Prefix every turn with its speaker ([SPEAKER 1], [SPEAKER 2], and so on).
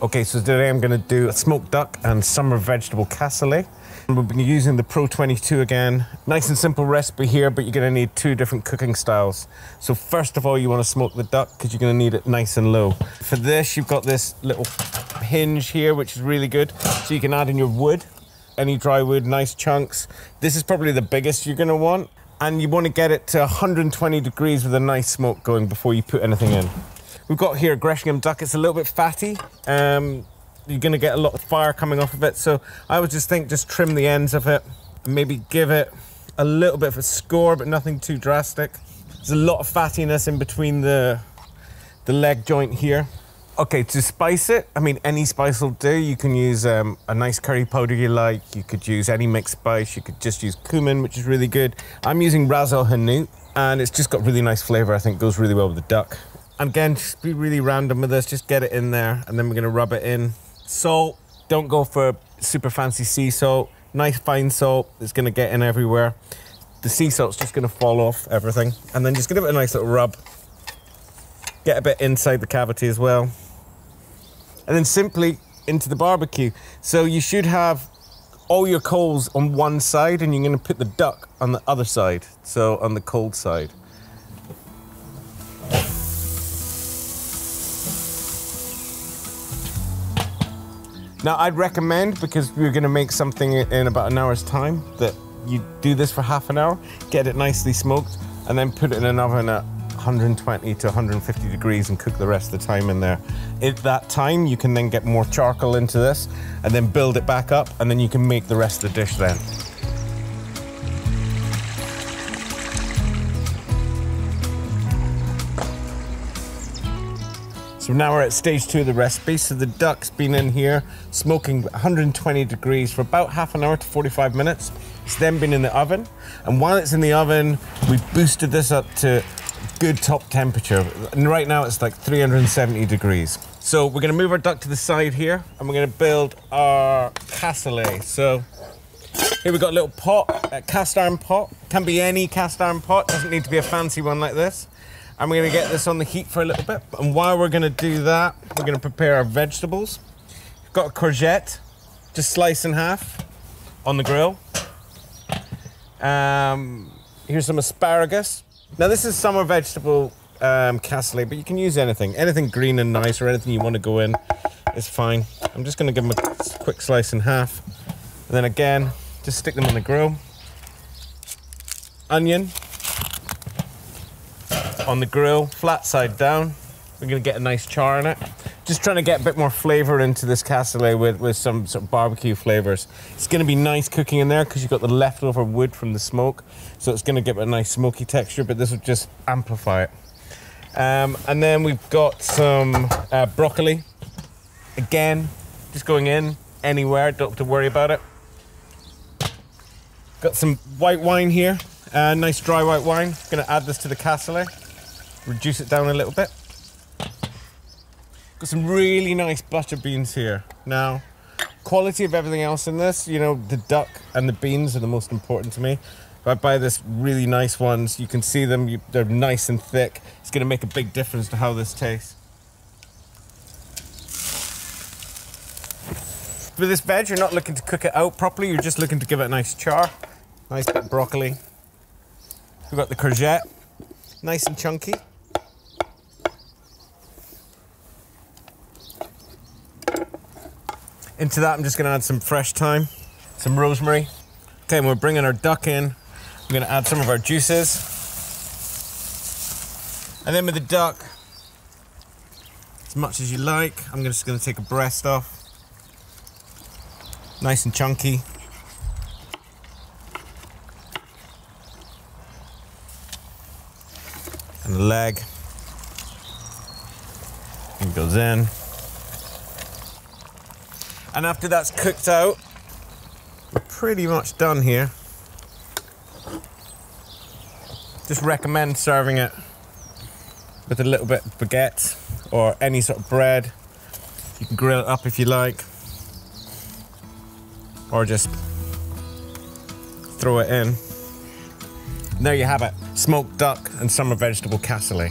[SPEAKER 1] Okay, so today I'm gonna do a smoked duck and summer vegetable casserole. We'll be using the Pro 22 again. Nice and simple recipe here, but you're gonna need 2 different cooking styles. So first of all, you wanna smoke the duck because you're gonna need it nice and low. For this, you've got this little hinge here, which is really good. So you can add in your wood, any dry wood, nice chunks. This is probably the biggest you're gonna want. And you wanna get it to 120 degrees with a nice smoke going before you put anything in. We've got here a Gresham duck. It's a little bit fatty. You're gonna get a lot of fire coming off of it. So I would just think, just trim the ends of it and maybe give it a little bit of a score, but nothing too drastic. There's a lot of fattiness in between the leg joint here. Okay, to spice it, I mean, any spice will do. You can use a nice curry powder you like. You could use any mixed spice. You could just use cumin, which is really good. I'm using Ras El Hanout, and it's just got really nice flavor. I think goes really well with the duck. And again, just be really random with this. Just get it in there, and then we're gonna rub it in. Salt, don't go for super fancy sea salt. Nice fine salt, it's gonna get in everywhere. The sea salt's just gonna fall off everything. And then just give it a nice little rub. Get a bit inside the cavity as well. And then simply into the barbecue. So you should have all your coals on one side, and you're gonna put the duck on the other side. So on the cold side. Now, I'd recommend, because we're gonna make something in about an hour's time, that you do this for half an hour, get it nicely smoked, and then put it in an oven at 120 to 150 degrees and cook the rest of the time in there. At that time, you can then get more charcoal into this and then build it back up, and then you can make the rest of the dish then. So now we're at stage 2 of the recipe. So the duck's been in here smoking 120 degrees for about half an hour to 45 minutes. It's then been in the oven. And while it's in the oven, we've boosted this up to good top temperature. And right now it's like 370 degrees. So we're gonna move our duck to the side here, and we're gonna build our casserole. So here we've got a little pot, a cast iron pot. Can be any cast iron pot, doesn't need to be a fancy one like this. And we're gonna get this on the heat for a little bit. And while we're gonna do that, we're gonna prepare our vegetables. We've got a courgette, just slice in half on the grill. Here's some asparagus. Now this is summer vegetable casserole, but you can use anything. Anything green and nice, or anything you wanna go in is fine. I'm just gonna give them a quick slice in half. And then again, just stick them on the grill. Onion. On the grill, flat side down. We're gonna get a nice char in it. Just trying to get a bit more flavor into this casserole with some sort of barbecue flavors. It's gonna be nice cooking in there because you've got the leftover wood from the smoke. So it's gonna give it a nice smoky texture, but this will just amplify it. And then we've got some broccoli. Again, just going in anywhere, don't have to worry about it. Got some white wine here, nice dry white wine. Gonna add this to the casserole. Reduce it down a little bit. Got some really nice butter beans here. Now, quality of everything else in this, you know, the duck and the beans are the most important to me. If I buy this really nice ones, you can see them, they're nice and thick. It's gonna make a big difference to how this tastes. For this veg, you're not looking to cook it out properly, you're just looking to give it a nice char. Nice bit of broccoli. We've got the courgette, nice and chunky. Into that, I'm just gonna add some fresh thyme, some rosemary. Okay, and we're bringing our duck in. I'm gonna add some of our juices. And then with the duck, as much as you like, I'm just gonna take a breast off. Nice and chunky. And the leg. It goes in. And after that's cooked out, we're pretty much done here. Just recommend serving it with a little bit of baguette or any sort of bread. You can grill it up if you like, or just throw it in. And there you have it, smoked duck and summer vegetable casserole.